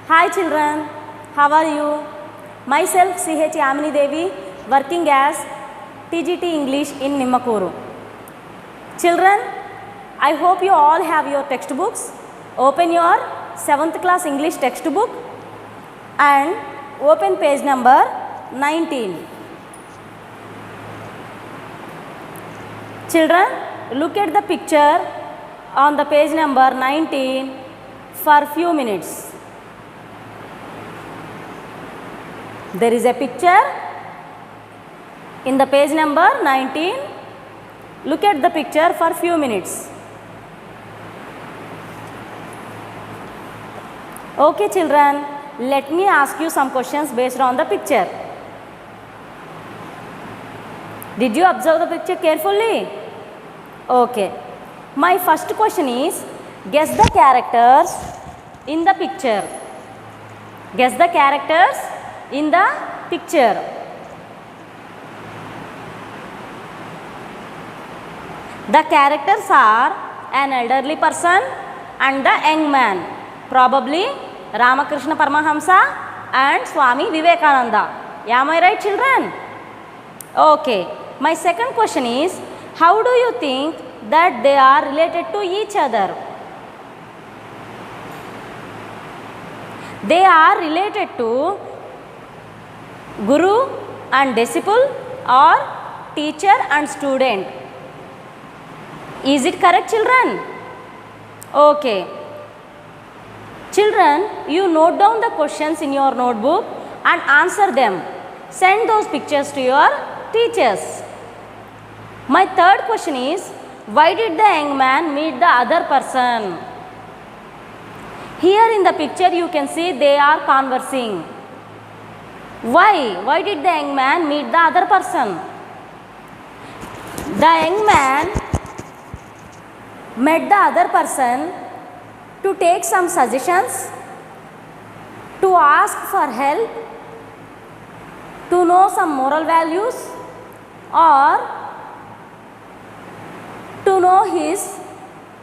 Hi children, how are you? Myself CH Yamini Devi, working as TGT English in Nimmakuru. Children, I hope you all have your textbooks. Open your 7th class English textbook and open page number 19. Children, look at the picture on the page number 19 for few minutes. There is a picture in the page number 19. Look at the picture for few minutes. Okay children, let me ask you some questions based on the picture. Did you observe the picture carefully? Okay. My first question is, guess the characters in the picture. Guess the characters in the picture. The characters are an elderly person and the young man, probably Ramakrishna Paramahamsa and Swami Vivekananda. Am I right children? Okay. My second question is, how do you think that they are related to each other? They are related to Guru and disciple or teacher and student. Is it correct children? Okay. Children, you note down the questions in your notebook and answer them. Send those pictures to your teachers. My third question is, why did the young man meet the other person? Here in the picture you can see they are conversing. Why? Why did the young man meet the other person? The young man met the other person to take some suggestions, to ask for help, to know some moral values, or to know his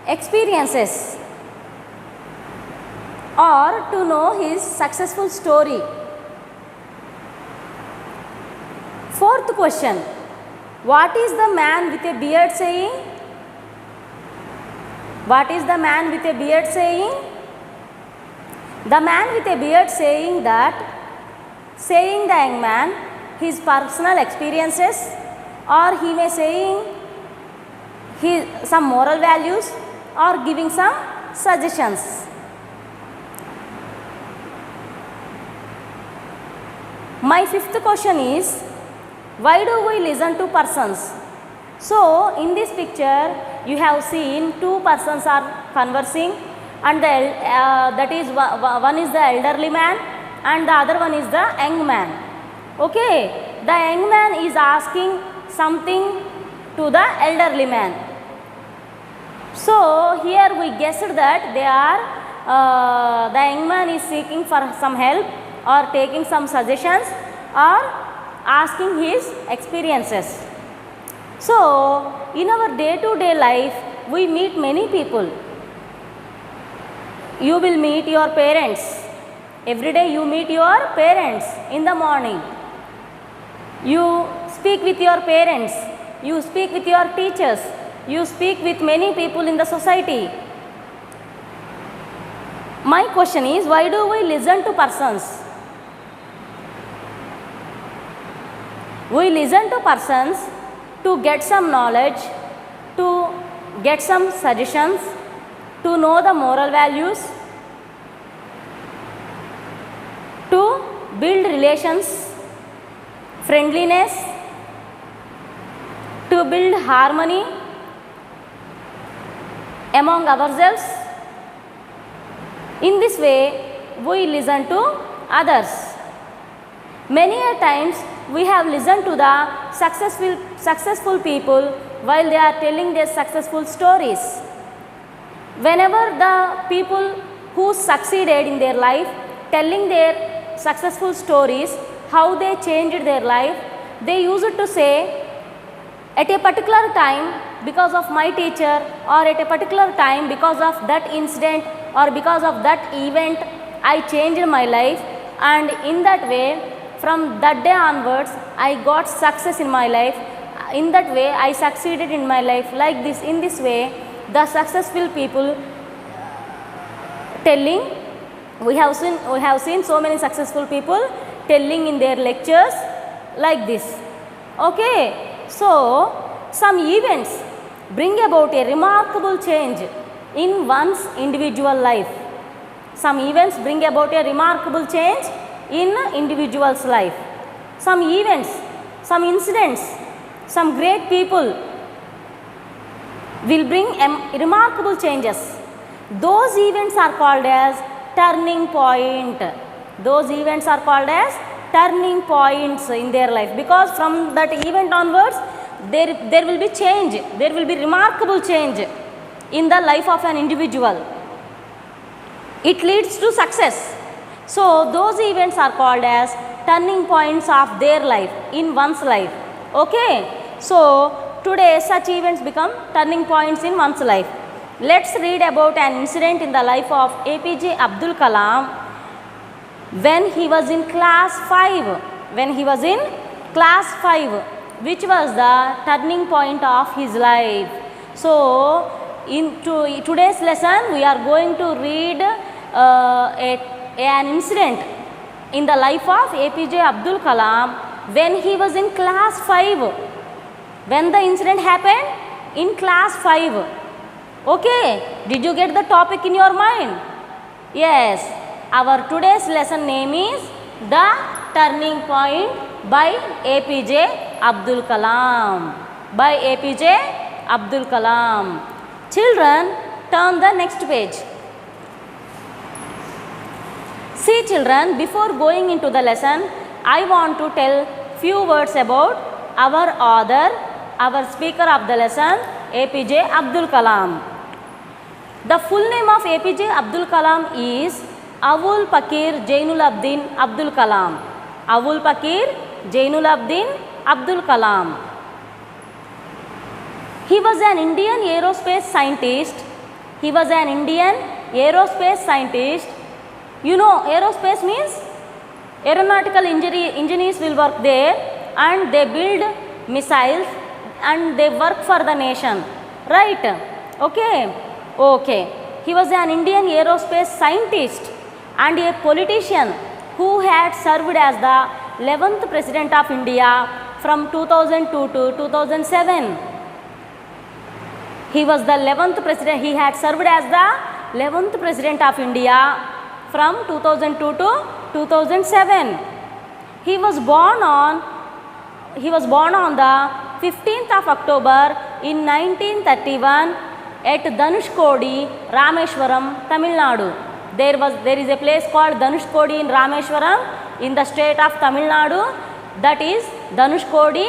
experiences, or to know his successful story. Fourth question, what is the man with a beard saying? What is the man with a beard saying? The man with a beard saying that, saying the young man his personal experiences, or he may saying some moral values or giving some suggestions. My fifth question is, why do we listen to persons? So, in this picture you have seen two persons are conversing, and that is one is the elderly man and the other one is the young man. Okay, the young man is asking something to the elderly man. So, here we guessed that they are, the young man is seeking for some help or taking some suggestions or asking his experiences. So, in our day-to-day life, we meet many people. You will meet your parents. Every day you meet your parents in the morning. You speak with your parents. You speak with your teachers. You speak with many people in the society. My question is, why do we listen to persons? We listen to persons to get some knowledge, to get some suggestions, to know the moral values, to build relations, friendliness, to build harmony among ourselves. In this way, we listen to others. Many a times, we have listened to the successful people while they are telling their successful stories. Whenever the people who succeeded in their life telling their successful stories, how they changed their life, they used to say, at a particular time because of my teacher, or at a particular time because of that incident or because of that event, I changed my life, and in that way, from that day onwards, I got success in my life. In that way, I succeeded in my life. Like this, in this way, the successful people telling, we have seen so many successful people telling in their lectures like this. Okay, so some events bring about a remarkable change in one's individual life. Some events bring about a remarkable change in individual's life. Some events, some incidents, some great people will bring remarkable changes. Those events are called as turning point. Those events are called as turning points in their life, because from that event onwards there will be change, there will be remarkable change in the life of an individual. It leads to success. So those events are called as turning points of their life, in one's life. Okay, so today such events become turning points in one's life. Let's read about an incident in the life of APJ Abdul Kalam when he was in class 5. When he was in class 5, which was the turning point of his life. So in today's lesson, we are going to read an incident in the life of APJ Abdul Kalam when he was in class 5. When the incident happened in class 5. Okay, did you get the topic in your mind? Yes, our today's lesson name is The Turning Point by APJ Abdul Kalam. By APJ Abdul Kalam. Children, turn the next page. See children, before going into the lesson, I want to tell few words about our author, our speaker of the lesson, APJ Abdul Kalam. The full name of APJ Abdul Kalam is Awul Pakir Jainul-Abdin Abdul Kalam. Awul Pakir Jainul-Abdin Abdul Kalam. He was an Indian aerospace scientist. He was an Indian aerospace scientist. You know, aerospace means aeronautical engineers will work there and they build missiles and they work for the nation. Right? Okay. Okay. He was an Indian aerospace scientist and a politician who had served as the 11th President of India from 2002 to 2007. He was the 11th President. He had served as the 11th President of India from 2002 to 2007. He was born on the 15th of October in 1931 at Dhanushkodi, Rameshwaram, Tamil Nadu. There is a place called Dhanushkodi in Rameshwaram in the state of Tamil Nadu. That is Dhanushkodi.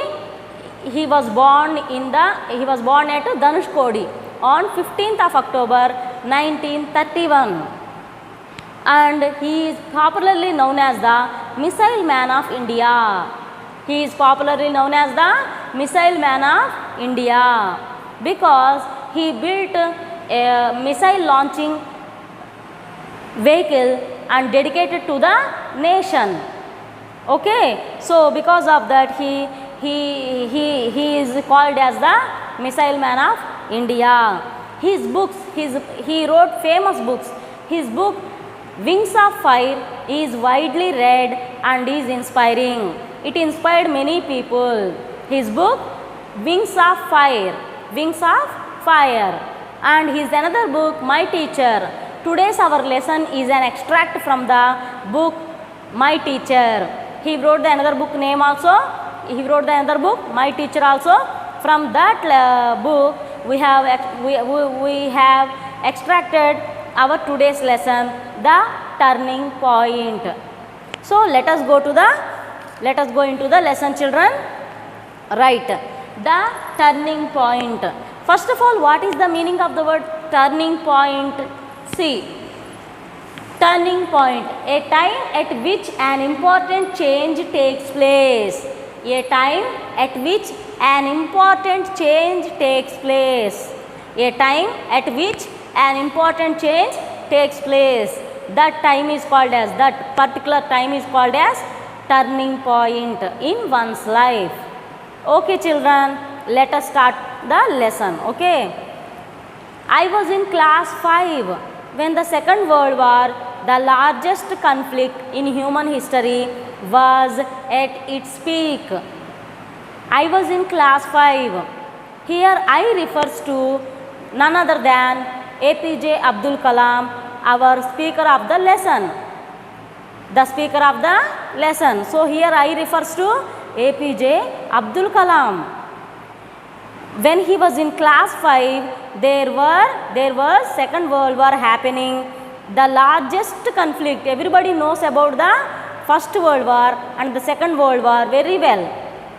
He was born at Dhanushkodi on 15th of October 1931. And he is popularly known as the Missile Man of India. He is popularly known as the Missile Man of India because he built a missile launching vehicle and dedicated to the nation. Okay, so because of that he is called as the Missile Man of India. His books, he wrote famous books. His book Wings of Fire is widely read and is inspiring. It inspired many people. His book Wings of Fire. And his another book, My Teacher. Today's our lesson is an extract from the book My Teacher. He wrote the another book name also. He wrote the another book My Teacher also. From that book we have extracted our today's lesson, The Turning Point. So let us go into the lesson, children. Right. The turning point. First of all, what is the meaning of the word turning point? See, turning point, a time at which an important change takes place. A time at which an important change takes place. A time at which an important change takes place. that time is called as, that particular time is called as turning point in one's life. Okay children, let us start the lesson. Okay. I was in class 5 when the Second World War, the largest conflict in human history, was at its peak. I was in class 5. Here I refers to none other than APJ Abdul Kalam, our speaker of the lesson. The speaker of the lesson. So here I refers to APJ Abdul Kalam. When he was in class 5, there was Second World War happening. The largest conflict. Everybody knows about the First World War and the Second World War very well.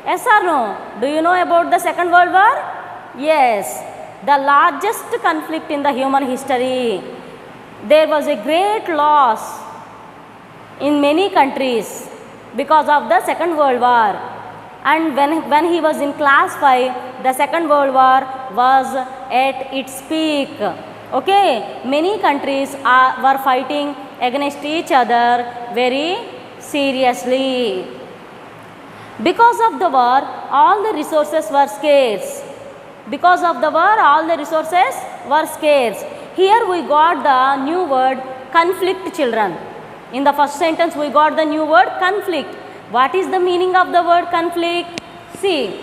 Yes or no? Do you know about the Second World War? Yes. The largest conflict in the human history. There was a great loss in many countries because of the Second World War. And when he was in class 5, the Second World War was at its peak. Okay, many countries were fighting against each other very seriously. Because of the war, all the resources were scarce. Because of the war, all the resources were scarce. Here we got the new word conflict, children. In the first sentence we got the new word conflict. What is the meaning of the word conflict? See,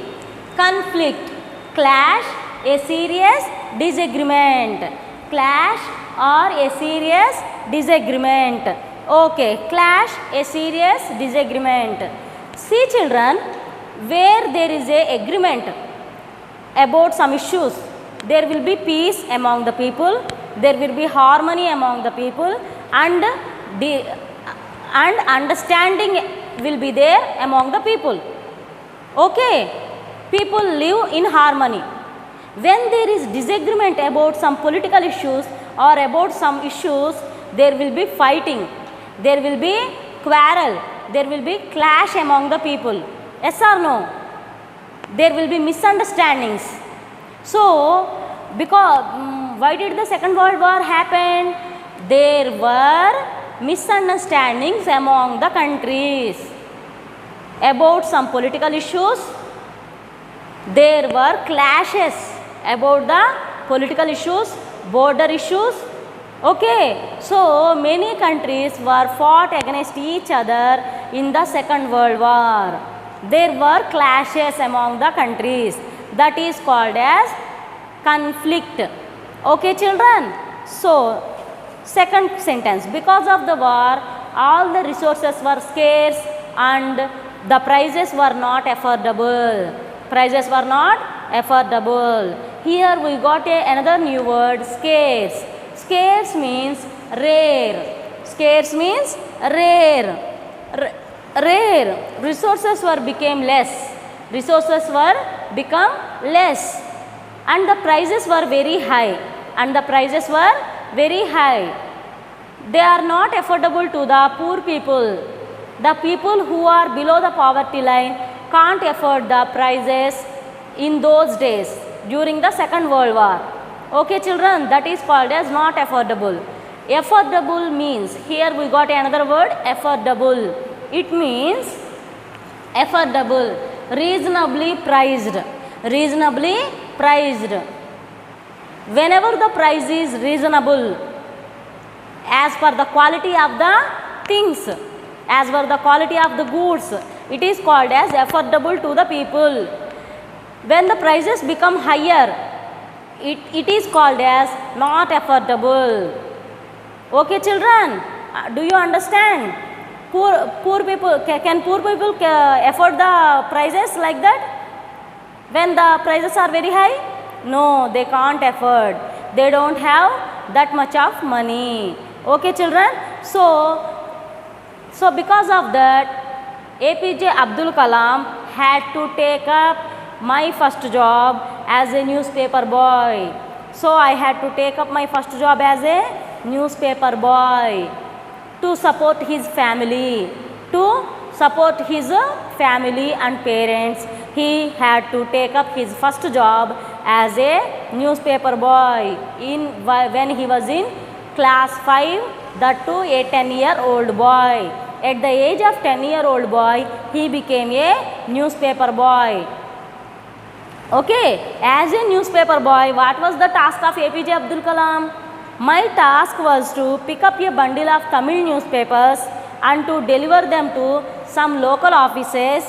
conflict, clash, a serious disagreement. Clash or a serious disagreement. Okay, clash, a serious disagreement. See children, where there is a agreement about some issues, there will be peace among the people, there will be harmony among the people, and understanding will be there among the people. Okay, people live in harmony. When there is disagreement about some political issues or about some issues, there will be fighting, there will be quarrel, there will be clash among the people. Yes or no? There will be misunderstandings. So, because why did the Second World War happen? There were misunderstandings among the countries about some political issues. There were clashes about the political issues, border issues. Okay, so many countries were fought against each other in the Second World War. There were clashes among the countries. That is called as conflict. Okay children. So second sentence, because of the war all the resources were scarce and the prices were not affordable. Prices were not affordable. Here we got another new word, scarce. Scarce means rare. Scarce means rare. Rare. Resources were became less. Resources were become less. And the prices were very high. And the prices were very high. They are not affordable to the poor people. The people who are below the poverty line can't afford the prices in those days during the Second World War. Okay children, that is called as not affordable. Affordable means, here we got another word, affordable. It means affordable, reasonably priced. Reasonably priced. Whenever the price is reasonable, as per the quality of the things, as per the quality of the goods, it is called as affordable to the people. When the prices become higher, it is called as not affordable. Okay children, do you understand? Poor people, can poor people afford the prices like that? When the prices are very high? No, they can't afford. They don't have that much of money. Okay children. So because of that, APJ Abdul Kalam had to take up my first job as a newspaper boy. So I had to take up my first job as a newspaper boy to support his family. To support his family and parents, he had to take up his first job as a newspaper boy when he was in class 5 that too a 10-year-old boy. At the age of 10-year-old boy, he became a newspaper boy. Okay, as a newspaper boy, what was the task of APJ Abdul Kalam? My task was to pick up a bundle of Tamil newspapers and to deliver them to some local offices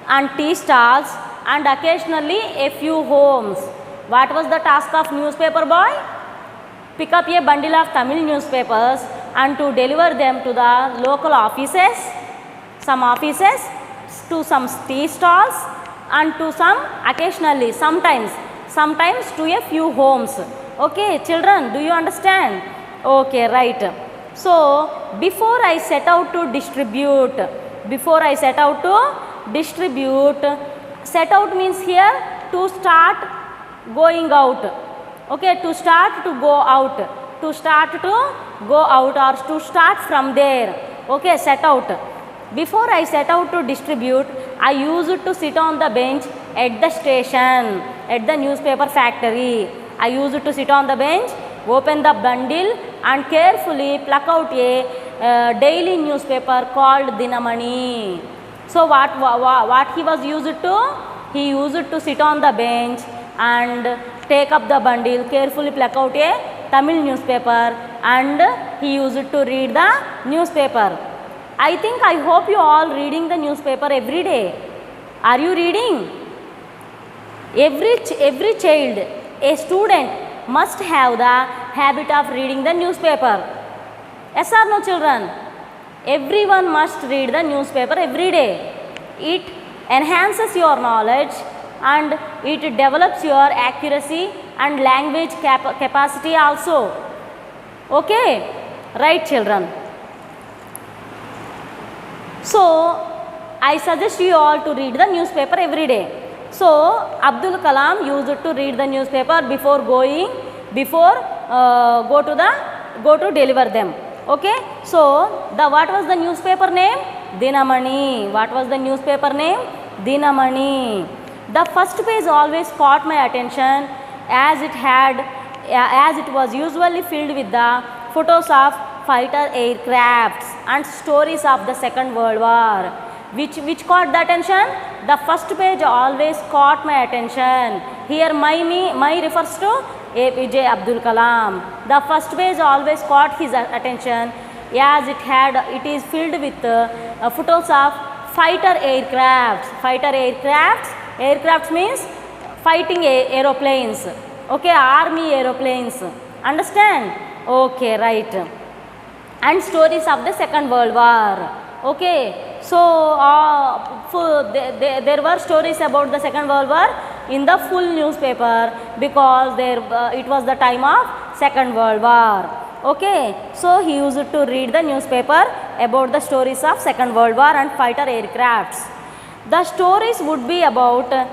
and tea stalls and occasionally a few homes. What was the task of newspaper boy? Pick up a bundle of Tamil newspapers and to deliver them to the local offices, some offices, to some tea stalls and to some occasionally, sometimes to a few homes. Okay, children, do you understand? Okay, right. So, before I set out to distribute, set out means here to start going out. Okay, to start to go out, or to start from there. Okay, set out. Before I set out to distribute, I used to sit on the bench at the station, at the newspaper factory. I used to sit on the bench, open the bundle and carefully pluck out a daily newspaper called Dinamani. So, what he was used to? He used to sit on the bench and take up the bundle, carefully pluck out a Tamil newspaper and he used to read the newspaper. I hope you all reading the newspaper every day. Are you reading? Every child, a student must have the habit of reading the newspaper. Yes or no, children? Everyone must read the newspaper every day. It enhances your knowledge and it develops your accuracy and language capacity also. Okay? Right, children? So, I suggest you all to read the newspaper every day. So, Abdul Kalam used to read the newspaper before go to deliver them. Okay. So, what was the newspaper name? Dinamani. What was the newspaper name? Dinamani. The first page always caught my attention as it was usually filled with the photos of fighter aircrafts and stories of the Second World War. Which caught the attention? The first page always caught my attention. Here my refers to APJ Abdul Kalam. The first page always caught his attention as it is filled with photos of fighter aircrafts. Aircrafts means fighting aeroplanes. Okay, army aeroplanes. Understand? Okay, right. And stories of the Second World War. Okay, so there were stories about the Second World War in the full newspaper because it was the time of Second World War. Okay, so he used to read the newspaper about the stories of Second World War and fighter aircrafts. The stories would be about, the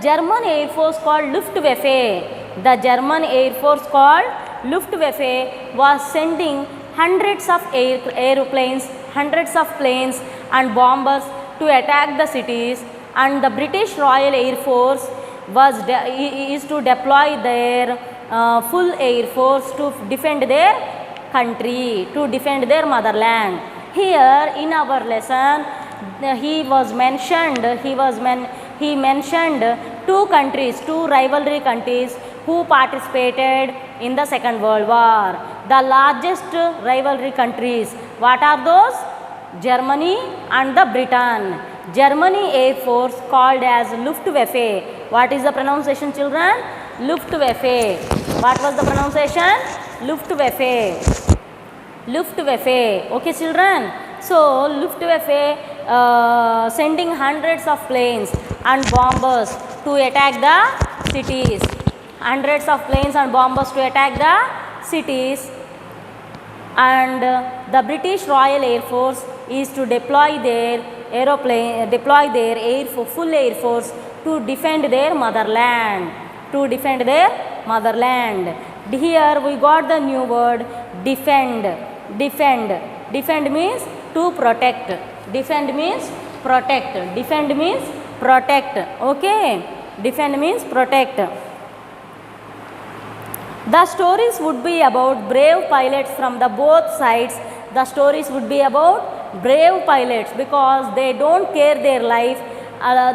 German Air Force called Luftwaffe. The German Air Force called Luftwaffe was sending hundreds of aeroplanes, hundreds of planes and bombers to attack the cities, and the British Royal Air Force is to deploy their full air force to defend their country, to defend their motherland. Here in our lesson, he mentioned two rivalry countries who participated in the Second World War. The largest rivalry countries, what are those? Germany and the Britain. Germany Air Force called as Luftwaffe. What is the pronunciation, children? Luftwaffe. What was the pronunciation? Luftwaffe. Luftwaffe. Okay, children. So, Luftwaffe sending hundreds of planes and bombers to attack the cities. Hundreds of planes and bombers to attack the cities, and the British Royal Air Force is to deploy their full air force to defend their motherland. Here we got the new word defend. Defend means to protect. Defend means protect. Okay, defend means protect. The stories would be about brave pilots from the both sides. The stories would be about brave pilots because they don't care their life,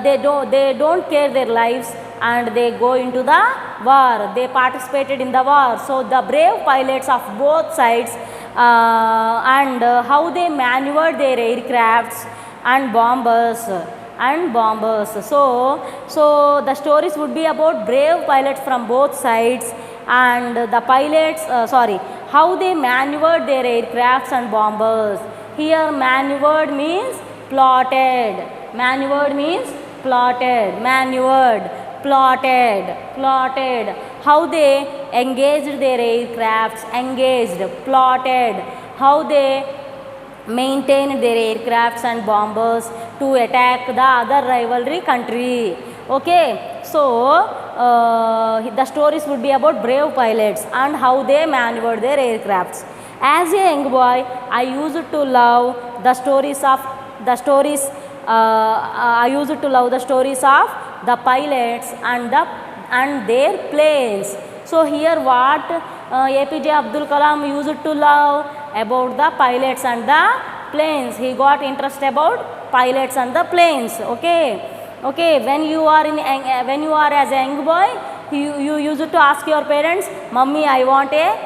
they don't care their lives, and they go into the war. They participated in the war. So the brave pilots of both sides and how they maneuvered their aircrafts and bombers. So the stories would be about brave pilots from both sides and the pilots how they maneuvered their aircrafts and bombers. Here maneuvered means plotted, maneuvered means plotted, maneuvered, plotted, how they engaged their aircrafts, engaged, plotted, how they maintained their aircrafts and bombers to attack the other rivalry country. Okay, so the stories would be about brave pilots and how they maneuvered their aircrafts. As a young boy, I used to love the stories of the stories. I used to love the stories of the pilots and their planes. So here what APJ Abdul Kalam used to love about the pilots and the planes. He got interest about pilots and the planes. Okay, when you are as a young boy, you used to ask your parents, "Mummy, I want a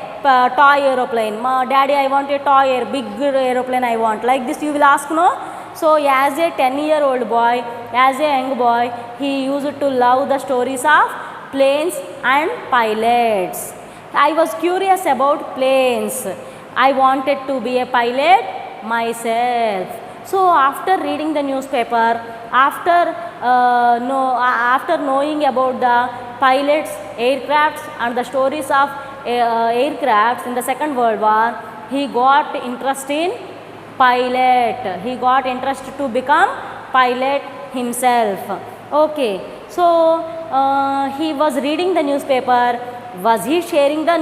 toy aeroplane. Daddy, I want a toy big aeroplane I want." Like this you will ask, no? So as a 10-year-old boy, as a young boy, he used to love the stories of planes and pilots. I was curious about planes. I wanted to be a pilot myself. So after reading the newspaper, after knowing about the pilots, aircrafts and the stories of aircrafts in the Second World War, he got interest in pilot. He got interest to become pilot himself. Okay, so he was reading the newspaper. Was he sharing the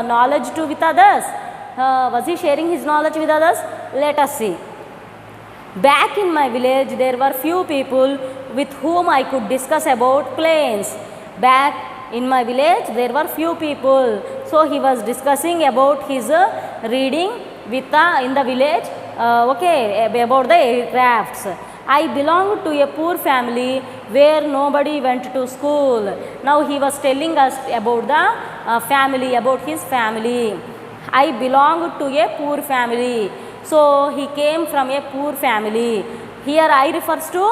knowledge with others? Was he sharing his knowledge with others? Let us see. Back in my village, there were few people with whom I could discuss about planes. Back in my village, there were few people. So he was discussing about his reading with in the village. About the aircrafts. I belonged to a poor family where nobody went to school. Now he was telling us about the family, about his family. I belonged to a poor family. So he came from a poor family. Here I refers to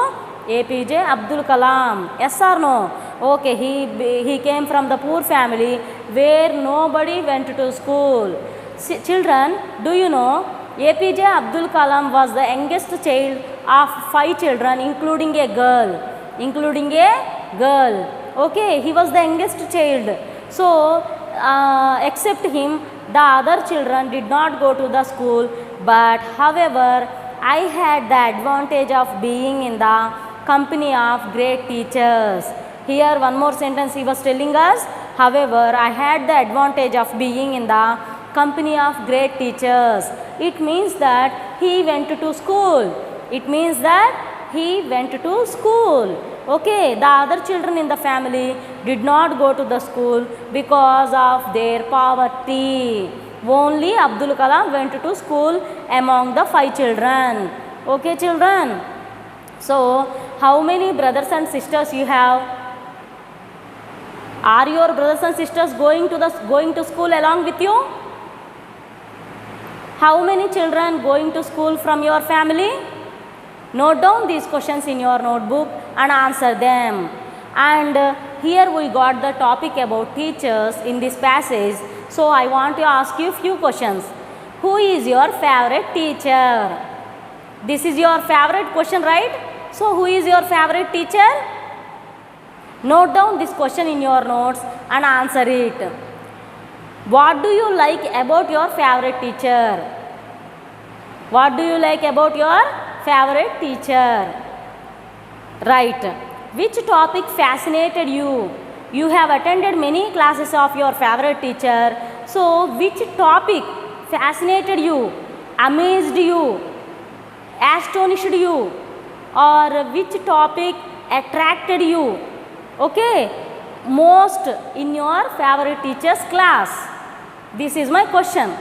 APJ Abdul Kalam. Yes or no? Okay, he came from the poor family where nobody went to school. Children, do you know APJ Abdul Kalam was the youngest child of 5 children, including a girl. Okay, he was the youngest child. So except him, the other children did not go to the school. But however, I had the advantage of being in the company of great teachers. Here one more sentence he was telling us. However, I had the advantage of being in the company of great teachers. It means that he went to school. It means that he went to school. Okay, the other children in the family did not go to the school because of their poverty. Only Abdul Kalam went to school among the 5 children. Okay, children. So, how many brothers and sisters you have? Are your brothers and sisters going to school along with you? How many children going to school from your family? Note down these questions in your notebook and answer them. And here we got the topic about teachers in this passage. So I want to ask you few questions. Who is your favorite teacher? This is your favorite question, right? So who is your favorite teacher? Note down this question in your notes and answer it. What do you like about your favorite teacher? What do you like about your favorite teacher? Right. Which topic fascinated you? You have attended many classes of your favorite teacher. So, which topic fascinated you, amazed you, astonished you, or which topic attracted you? Okay. most in your favorite teacher's class? This is my question.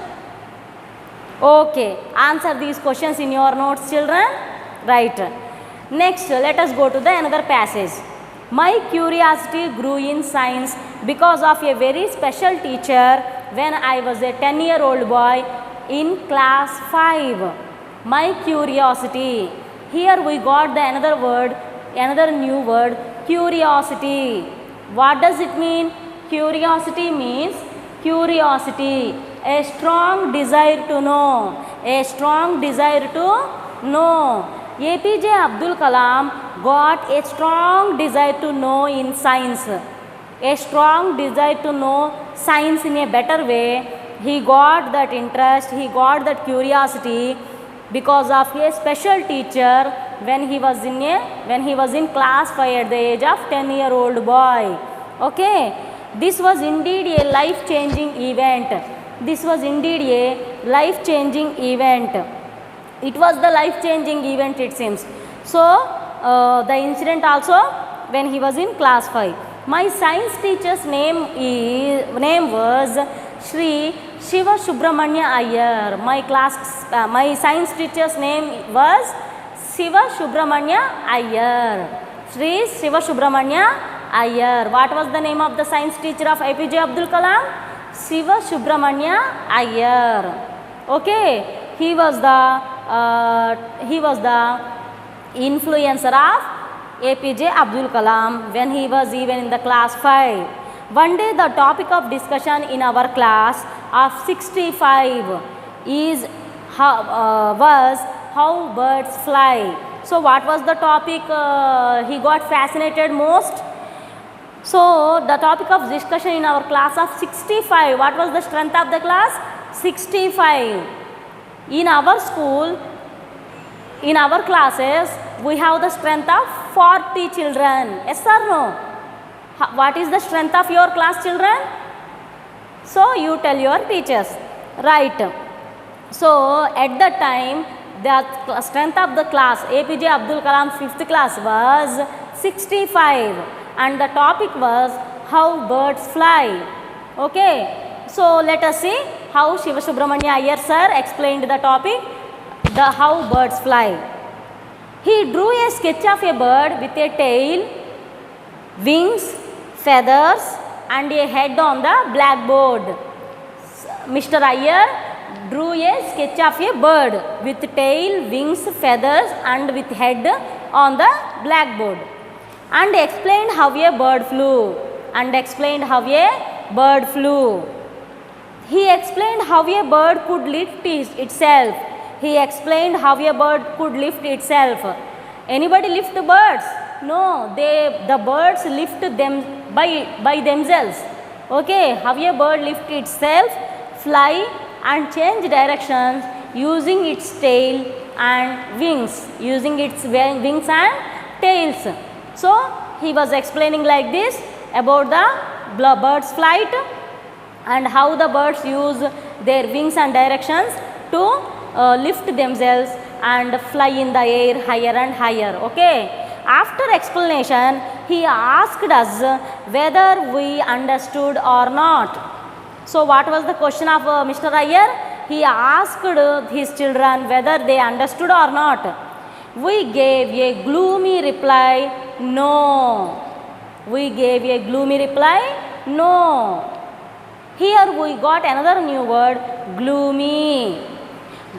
Okay, answer these questions in your notes, children. Right. Next, let us go to the another passage. My curiosity grew in science because of a very special teacher when I was a 10-year-old boy in class 5. My curiosity. Here we got the another word, another new word, curiosity. What does it mean? Curiosity means curiosity, a strong desire to know, a strong desire to know. APJ Abdul Kalam got a strong desire to know in science, a strong desire to know science in a better way. He got that interest, he got that curiosity because of a special teacher when he was in class 5 at the age of 10-year-old boy. Okay, this was indeed a life changing event. This was indeed a life changing event. It was the life changing event, it seems. So the incident also when he was in class 5. My science teacher's name was Shri Shiva Subramanya Iyer. My science teacher's name was Shiva Subramanya Iyer. Shri Shiva Subramanya Iyer. What was the name of the science teacher of APJ Abdul Kalam? Shiva Subramanya Iyer. Okay, he was the influencer of APJ Abdul Kalam when he was even in the class 5. One day the topic of discussion in our class of 65 was how birds fly. So what was the topic he got fascinated most? So the topic of discussion in our class of 65, what was the strength of the class? 65. In our school, in our classes, we have the strength of 40 children. Yes or no? What is the strength of your class, children? So you tell your teachers. Right. So at that time, the strength of the class, APJ Abdul Kalam 5th class was 65 and the topic was how birds fly. Okay. So let us see how Shiva Subramanya Iyer sir explained the topic, the how birds fly. He drew a sketch of a bird with a tail, wings, feathers and a head on the blackboard. Mr. Iyer drew a sketch of a bird with tail, wings, feathers and with head on the blackboard and explained how a bird flew. He explained how a bird could lift itself. Anybody lift birds? No, the birds lift them by themselves. Okay, how a bird lift itself, fly and change directions using its tail and wings, and tails. So he was explaining like this about the bird's flight and how the birds use their wings and directions to lift themselves and fly in the air higher and higher. Okay. After explanation, he asked us whether we understood or not. So what was the question of Mr. Iyer? He asked his children whether they understood or not. We gave a gloomy reply, no. No. Here we got another new word, gloomy.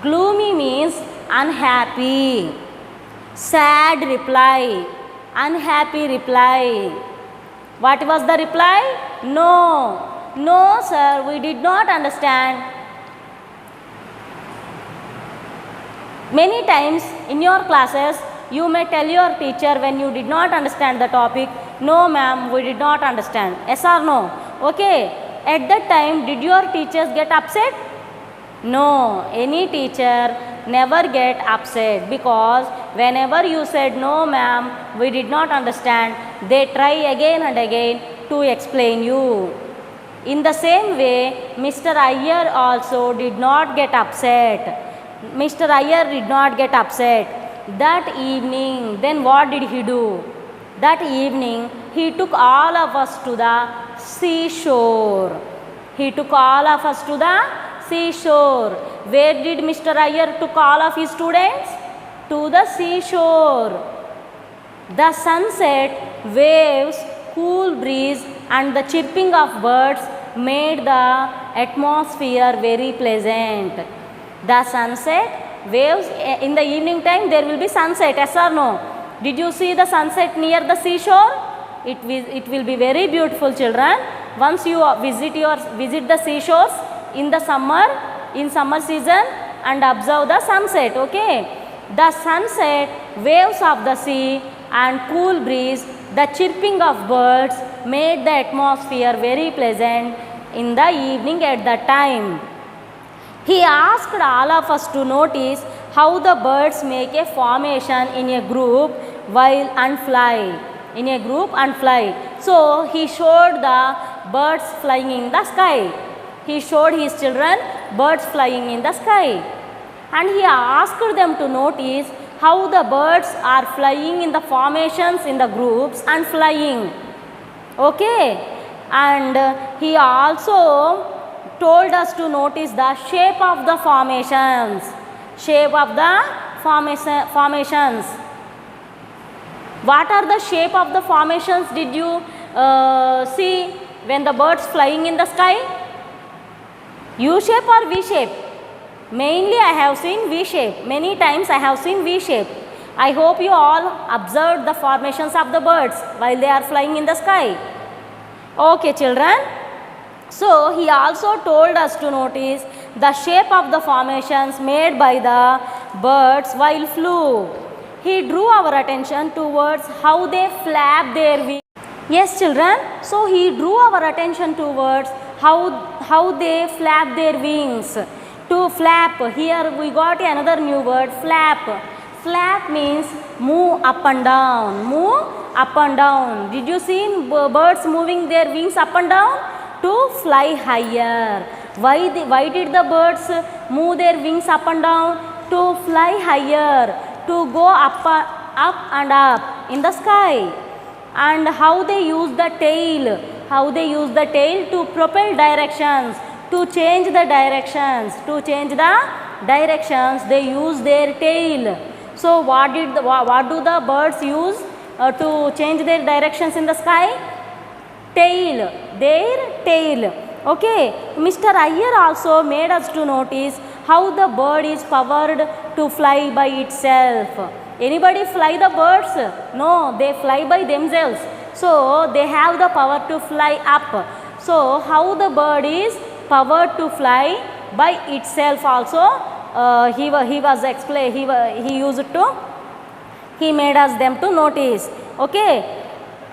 Gloomy means unhappy. Sad reply, unhappy reply. What was the reply? No. No, sir, we did not understand. Many times in your classes, you may tell your teacher when you did not understand the topic, no ma'am, we did not understand. Yes or no? Okay. At that time, did your teachers get upset? No, any teacher never get upset because whenever you said no ma'am, we did not understand, they try again and again to explain you. In the same way, Mr. Iyer also did not get upset. Mr. Iyer did not get upset. That evening, then what did he do? That evening, he took all of us to the seashore. He took all of us to the seashore. Where did Mr. Iyer took all of his students? To the seashore. The sunset, waves, cool breeze and the chirping of birds made the atmosphere very pleasant. The sunset, waves, in the evening time there will be sunset, yes or no? Did you see the sunset near the seashore? It will be very beautiful, children. Once you visit the seashores in the summer season and observe the sunset, okay? The sunset, waves of the sea and cool breeze, the chirping of birds made the atmosphere very pleasant in the evening at that time. He asked all of us to notice how the birds make a formation in a group while and fly. In a group and fly. So he showed the birds flying in the sky. He showed his children birds flying in the sky. And he asked them to notice how the birds are flying in the formations in the groups and flying. Okay. And he also told us to notice the shape of the formations. Shape of the formations. What are the shape of the formations did you see when the birds flying in the sky? U shape or V shape? Mainly I have seen V shape. Many times I have seen V shape. I hope you all observed the formations of the birds while they are flying in the sky. Okay, children. So he also told us to notice the shape of the formations made by the birds while flew. He drew our attention towards how they flap their wings. Yes, children. So he drew our attention towards how they flap their wings. To flap, here we got another new word, flap. Flap means move up and down. Move up and down. Did you see birds moving their wings up and down? To fly higher. Why did the birds move their wings up and down? To fly higher. To go up and up in the sky. And how they use the tail. How they use the tail to propel directions. To change the directions. To change the directions they use their tail. So what do the birds use to change their directions in the sky? Tail. Their tail. Okay. Mr. Iyer also made us to notice how the bird is powered to fly by itself. Anybody fly the birds? No, they fly by themselves. So they have the power to fly up. So how the bird is powered to fly by itself also he made us them to notice. Okay.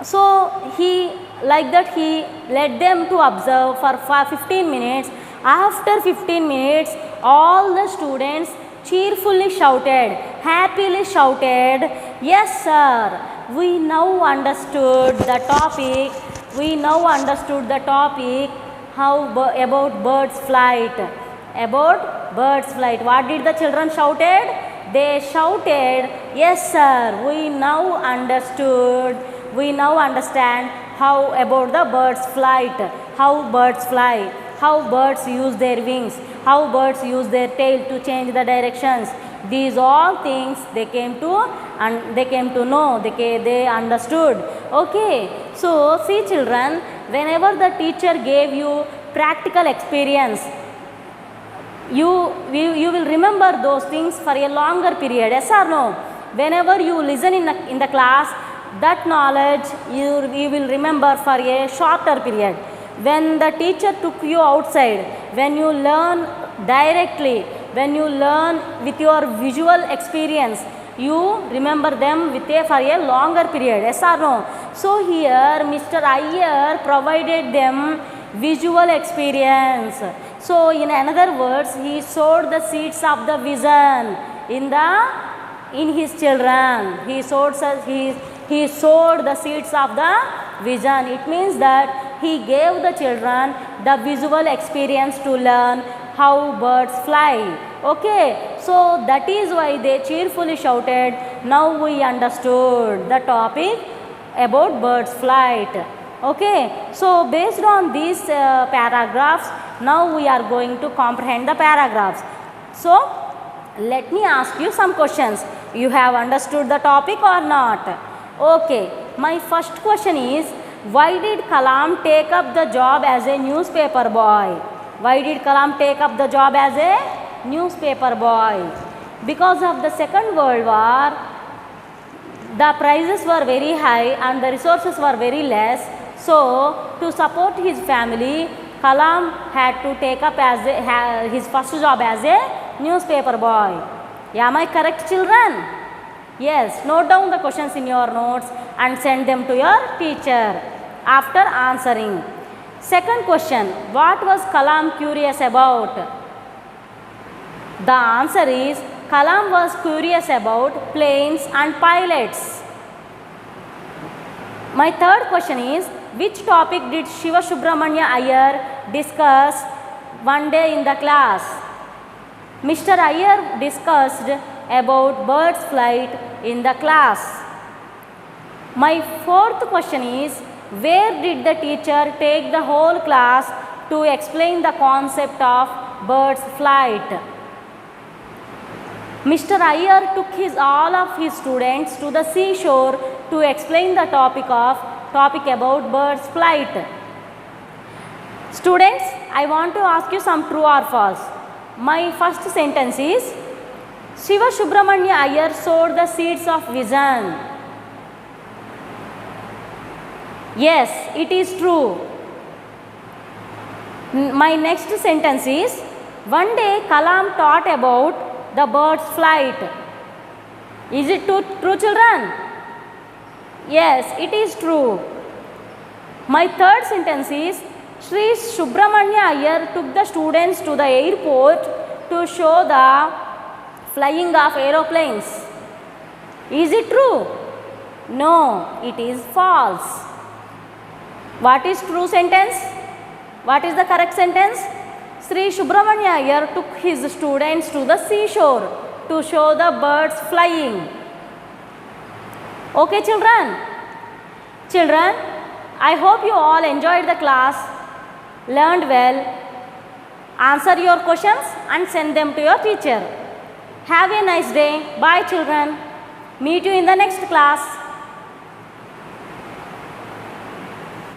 So he led them to observe for 15 minutes. After 15 minutes, all the students cheerfully shouted, happily shouted, "Yes, sir, we now understood the topic. We now understood the topic about birds' flight." About birds' flight. What did the children shouted? They shouted, "Yes, sir, we now understood. We now understand how about the birds' flight, how birds fly, how birds use their wings, how birds use their tail to change the directions." These all things they came to know, they understood. Okay. So see, children, whenever the teacher gave you practical experience, you will remember those things for a longer period, yes or no? Whenever you listen in the class, that knowledge you will remember for a shorter period. When the teacher took you outside, when you learn directly, when you learn with your visual experience, you remember them for a longer period, yes or no? So here Mr. Iyer provided them visual experience. So in another words, he sowed the seeds of the vision in his children. He sowed the seeds of the vision. It means that he gave the children the visual experience to learn how birds fly. Okay. So that is why they cheerfully shouted, "Now we understood the topic about birds flight. Okay, so based on these paragraphs, now we are going to comprehend the paragraphs. So let me ask you some questions. You have understood the topic or not? Okay, my first question is, why did Kalam take up the job as a newspaper boy? Why did Kalam take up the job as a newspaper boy? Because of the Second World War, the prices were very high and the resources were very less. So, to support his family, Kalam had to take up as his first job as a newspaper boy. Am I correct, children? Yes, note down the questions in your notes and send them to your teacher after answering. Second question, what was Kalam curious about? The answer is, Kalam was curious about planes and pilots. My third question is, which topic did Shiva Subramanya Iyer discuss one day in the class? Mr. Iyer discussed about birds flight in the class. My fourth question is, where did the teacher take the whole class to explain the concept of birds flight? Mr. Iyer took all of his students to the seashore to explain the topic about birds flight. Students, I want to ask you some true or false. My first sentence is, Shiva Subramanya Iyer sowed the seeds of vision. Yes, it is true. My next sentence is, one day Kalam taught about the bird's flight. Is it true, children? Yes, it is true. My third sentence is, Sri Subramanya Iyer took the students to the airport to show the flying of aeroplanes. Is it true? No, it is false. What is true sentence? What is the correct sentence? Sri Subramanya Iyer took his students to the seashore to show the birds flying. Okay, children? Children, I hope you all enjoyed the class, learned well, answer your questions and send them to your teacher. Have a nice day. Bye, children. Meet you in the next class.